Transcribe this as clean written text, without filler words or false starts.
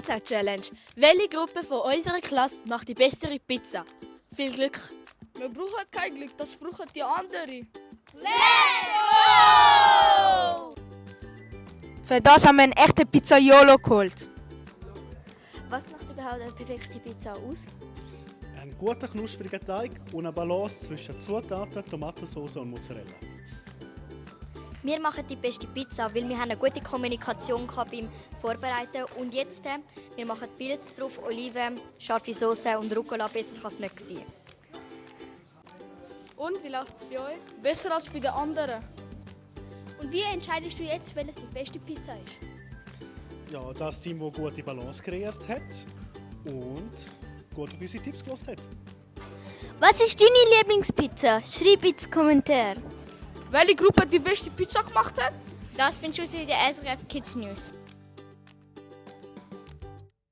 Pizza Challenge. Welche Gruppe von unserer Klasse macht die bessere Pizza? Viel Glück! Wir brauchen kein Glück, das brauchen die anderen. Let's go! Für das haben wir einen echten Pizzaiolo geholt. Was macht überhaupt eine perfekte Pizza aus? Ein guter knuspriger Teig und eine Balance zwischen Zutaten, Tomatensauce und Mozzarella. Wir machen die beste Pizza, weil wir haben eine gute Kommunikation beim Vorbereiten. Und jetzt, wir machen Pilze drauf, Oliven, scharfe Soße und Rucola, besser kann es nicht sein. Und wie läuft es bei euch? Besser als bei den anderen. Und wie entscheidest du jetzt, welches die beste Pizza ist? Ja, das Team, das gute Balance kreiert hat und gut auf unsere Tipps gehört hat. Was ist deine Lieblingspizza? Schreib ins Kommentar. Welche Gruppe die beste Pizza gemacht hat? Das findest du in der SRF Kids News.